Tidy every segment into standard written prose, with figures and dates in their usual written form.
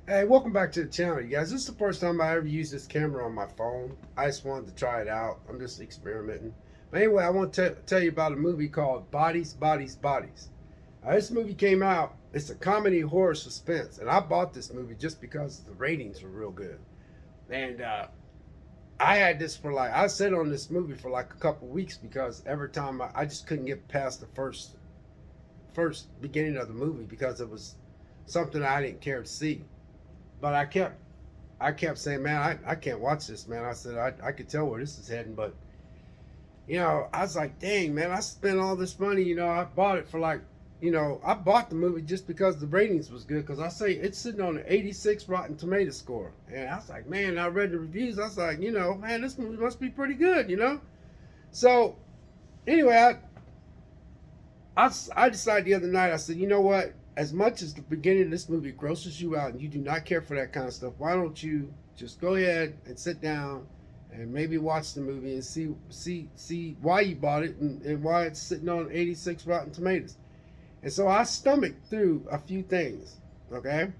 Hey, welcome back to the channel, you guys. This is the first time I ever used this camera on my phone. I just wanted to try it out. I'm just experimenting. But anyway, I want to tell you about a movie called Bodies, Bodies, Bodies. This movie came out. It's a comedy, horror, suspense. And I bought this movie just because the ratings were real good. And I had this for I sat on this movie for like a couple weeks because every time I just couldn't get past the first beginning of the movie because it was something I didn't care to see. But I kept saying, man, I can't watch this, man. I said I could tell where this is heading, but I was like, dang, man, I spent all this money. I bought it for I bought the movie just because the ratings was good. Because I say it's sitting on an 86 Rotten Tomato score, and I was like, man, I read the reviews. I was like, man, this movie must be pretty good. So anyway, I decided the other night. I said, you know what? As much as the beginning of this movie grosses you out and you do not care for that kind of stuff, why don't you just go ahead and sit down and maybe watch the movie and see why you bought it and why it's sitting on 86 Rotten Tomatoes. And so I stomached through a few things, okay?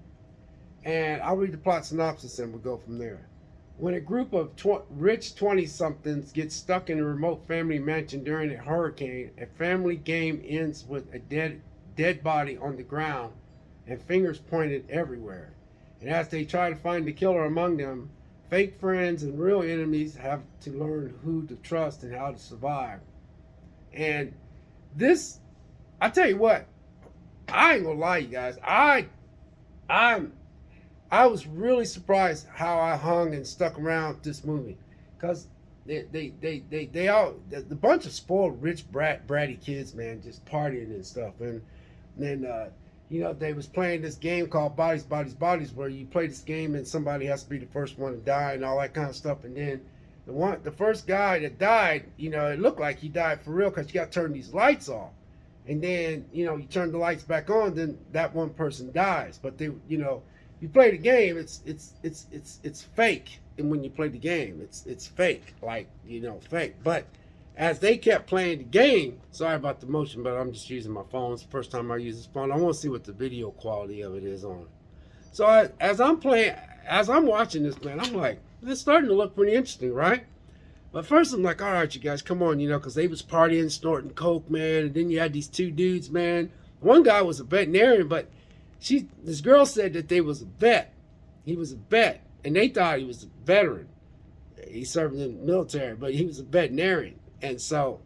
And I'll read the plot synopsis and we'll go from there. When a group of rich 20-somethings get stuck in a remote family mansion during a hurricane, a family game ends with a dead body on the ground and fingers pointed everywhere. And as they try to find the killer among them, fake friends and real enemies have to learn who to trust and how to survive. And this, I tell you what, I ain't gonna lie, you guys. I'm I was really surprised how I hung and stuck around this movie, because they all the bunch of spoiled rich bratty kids, man, just partying and stuff. And then they was playing this game called Bodies, Bodies, Bodies, where you play this game and somebody has to be the first one to die and all that kind of stuff. And then the first guy that died, it looked like he died for real because you got to turn these lights off. And then you turn the lights back on, then that one person dies. But you play the game, it's fake. And when you play the game, it's fake, fake. But as they kept playing the game, sorry about the motion, but I'm just using my phone. It's the first time I use this phone. I want to see what the video quality of it is on. So as I'm watching this, man, I'm like, it's starting to look pretty interesting, right? But first I'm like, all right, you guys, come on, because they was partying, snorting coke, man. And then you had these two dudes, man. One guy was a veterinarian, but this girl said that they was a vet. He was a vet, and they thought he was a veteran. He served in the military, but he was a veterinarian. And so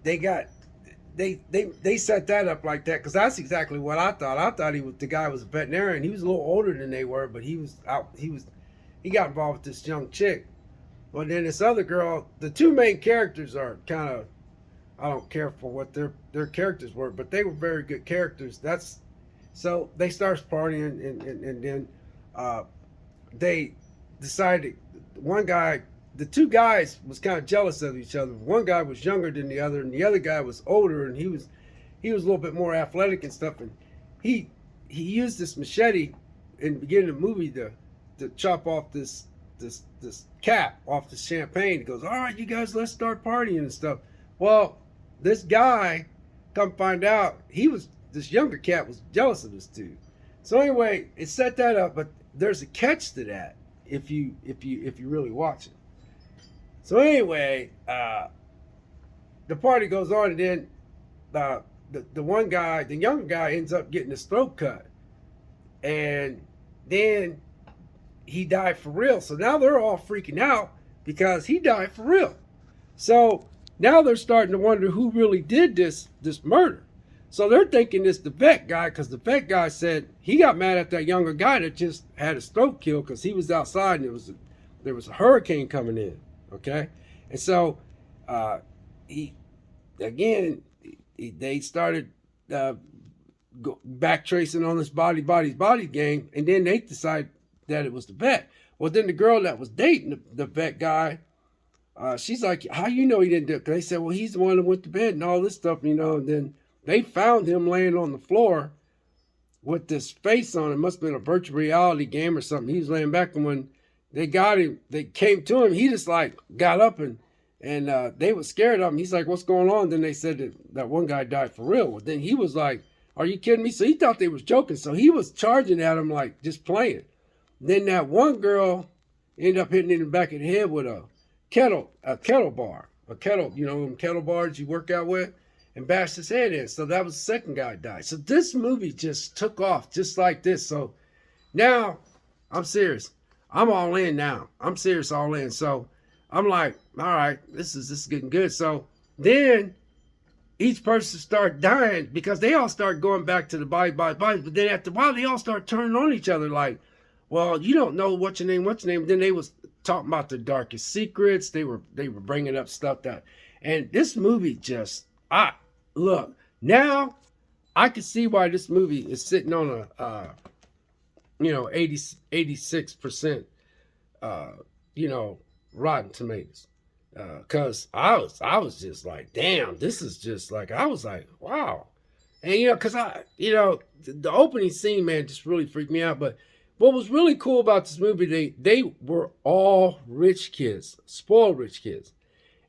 they set that up like that, because that's exactly what I thought. I thought the guy was a veterinarian. He was a little older than they were, but he got involved with this young chick. Well, then this other girl, the two main characters are kind of, I don't care for what their characters were, but they were very good characters. So they start partying, and then they decided, the two guys was kind of jealous of each other. One guy was younger than the other, and the other guy was older, and he was a little bit more athletic and stuff. And he used this machete in the beginning of the movie to chop off this cap off the champagne. He goes, all right, you guys, let's start partying and stuff. Well, this guy, come find out, this younger cat was jealous of this dude. So anyway, it set that up, but there's a catch to that if you really watch it. So anyway, the party goes on, and then the one guy, the younger guy, ends up getting his throat cut, and then he died for real. So now they're all freaking out because he died for real. So now they're starting to wonder who really did this murder. So they're thinking it's the vet guy, because the vet guy said he got mad at that younger guy that just had his throat killed because he was outside and there was a hurricane coming in. Okay, and so they started back tracing on this bodies, body game, and then they decided that it was the vet. Well, then the girl that was dating the vet guy, she's like, how you know he didn't do it? They said, well, he's the one that went to bed and all this stuff, and then they found him laying on the floor with this face on. It must have been a virtual reality game or something. He was laying back, and when they got him, they came to him, he just got up, and they were scared of him. He's like, what's going on? Then they said that one guy died for real. Well, then he was like, Are you kidding me? So he thought they was joking. So he was charging at him like just playing. Then that one girl ended up hitting him in the back of the head with a kettle bar. A kettle, you know, them kettle bars you work out with, and bashed his head in. So that was the second guy died. So this movie just took off just like this. So now I'm serious. I'm all in now. I'm serious all in. So I'm like, all right, this is getting good. So then each person start dying because they all start going back to the body. But then after a while, they all start turning on each other like, well, you don't know what's your name. Then they was talking about the darkest secrets. They were bringing up stuff that, and this movie just, look, now I can see why this movie is sitting on a, 86%, Rotten Tomatoes. Cause I was just like, damn, this is just like, I was like, wow. And, cause the opening scene, man, just really freaked me out. But what was really cool about this movie, they were all rich kids, spoiled rich kids.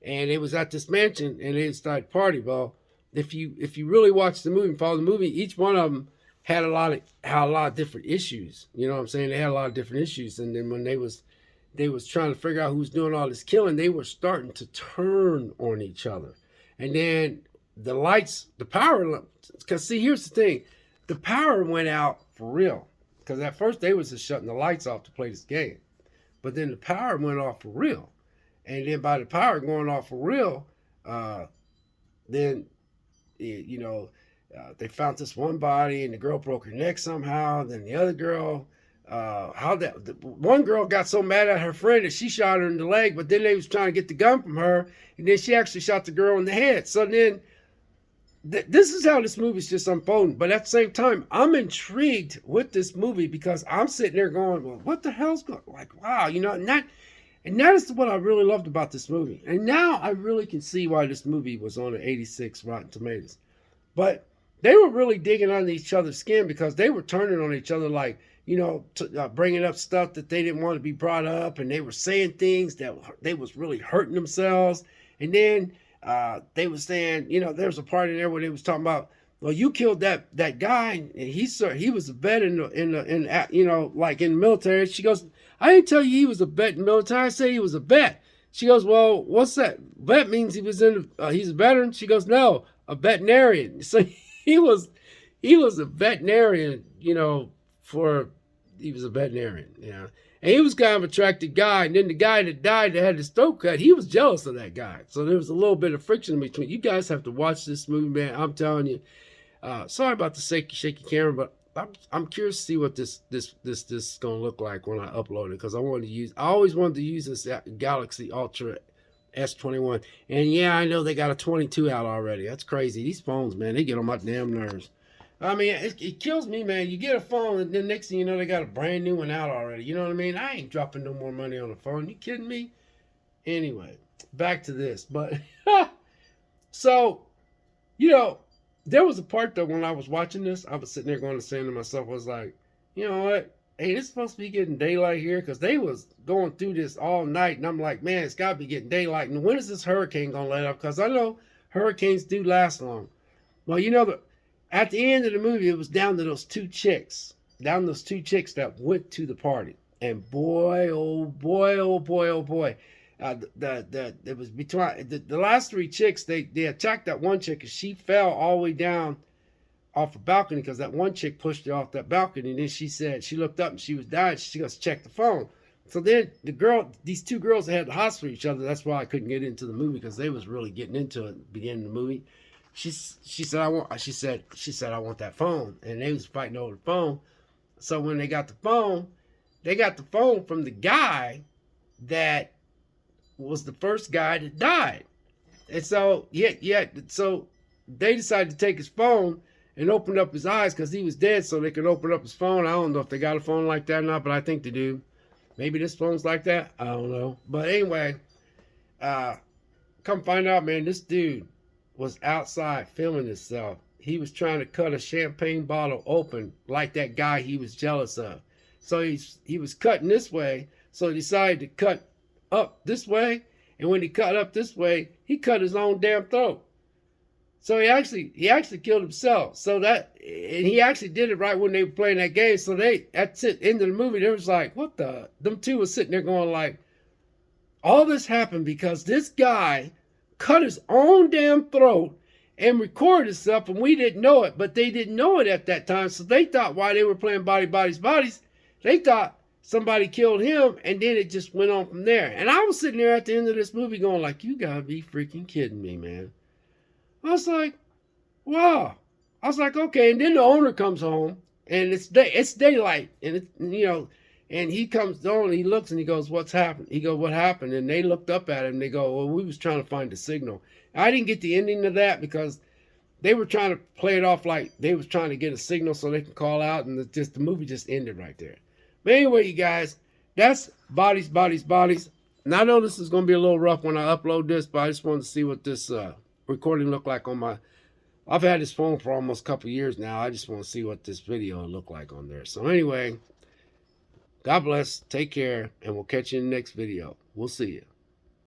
And it was at this mansion and they started party. Well, if you really watch the movie and follow the movie, each one of them had a lot of different issues. You know what I'm saying? They had a lot of different issues. And then when they was trying to figure out who's doing all this killing, they were starting to turn on each other. And then the lights, the power, because see, here's the thing. The power went out for real. Because at first they was just shutting the lights off to play this game. But then the power went off for real. And then by the power going off for real, then, they found this one body and the girl broke her neck somehow. Then the other girl, one girl got so mad at her friend that she shot her in the leg, but then they was trying to get the gun from her. And then she actually shot the girl in the head. So then this is how this movie's just unfolding. But at the same time, I'm intrigued with this movie because I'm sitting there going, well, what the hell's going on? Like, wow, and that is what I really loved about this movie. And now I really can see why this movie was on an 86 Rotten Tomatoes. But they were really digging under each other's skin because they were turning on each other like, bringing up stuff that they didn't want to be brought up. And they were saying things that they was really hurting themselves. And then they was saying, there was a part in there where they was talking about, well, you killed that guy, and he was a vet in the military. She goes, I didn't tell you he was a vet in the military. I said he was a vet. She goes, well, what's that? Vet means he was he's a veteran. She goes, no, a veterinarian. So he was a veterinarian, he was a veterinarian, And he was kind of an attractive guy. And then the guy that died that had his throat cut, he was jealous of that guy. So there was a little bit of friction in between. You guys have to watch this movie, man. I'm telling you. Sorry about the shaky camera, but I'm curious to see what this is gonna look like when I upload it, because I always wanted to use this Galaxy Ultra S21. And yeah, I know they got a 22 out already. That's crazy. These phones, man, they get on my damn nerves. I mean, it kills me, man. You get a phone, and then next thing you know, they got a brand new one out already. You know what I mean? I ain't dropping no more money on a phone. You kidding me? Anyway, back to this. But, so, there was a part that when I was watching this, I was sitting there going to saying to myself, I was like, you know what? Hey, it's supposed to be getting daylight here, because they was going through this all night. And I'm like, man, it's got to be getting daylight. And when is this hurricane going to let up? Because I know hurricanes do last long. Well, at the end of the movie, it was down to those two chicks that went to the party. And boy, oh boy, oh boy, oh boy. It was between the last three chicks, they attacked that one chick, and she fell all the way down off a balcony because that one chick pushed her off that balcony. And then she looked up and she was dying. She goes to check the phone. So then these two girls had to hospital each other. That's why I couldn't get into the movie, because they was really getting into it at the beginning of the movie. She said I want that phone, and they was fighting over the phone. So when they got the phone from the guy that was the first guy that died. And so so they decided to take his phone and open up his eyes because he was dead, so they could open up his phone. I don't know if they got a phone like that or not, but I think they do. Maybe this phone's like that. I don't know. But anyway, come find out, man, this dude was outside filming himself. He was trying to cut a champagne bottle open like that guy he was jealous of. So he was cutting this way, so he decided to cut up this way. And when he cut up this way, he cut his own damn throat. So he actually killed himself. So that, and he actually did it right when they were playing that game. So that's it. End of the movie. They was like, what the? Them two was sitting there going like, all this happened because this guy cut his own damn throat and recorded himself, and we didn't know it. But they didn't know it at that time, so they thought while they were playing Bodies, they thought somebody killed him, and then it just went on from there. And I was sitting there at the end of this movie going like, you gotta be freaking kidding me, man. I was like, wow. I was like, okay. And then the owner comes home, and it's daylight, and and he comes on, and he looks, and he goes, what's happened? He goes, what happened? And they looked up at him, and they go, well, we was trying to find the signal. I didn't get the ending of that because they were trying to play it off like they was trying to get a signal so they can call out, and the movie just ended right there. But anyway, you guys, that's Bodies. And I know this is going to be a little rough when I upload this, but I just wanted to see what this recording looked like on my... I've had this phone for almost a couple years now. I just want to see what this video will look like on there. So anyway, God bless, take care, and we'll catch you in the next video. We'll see you.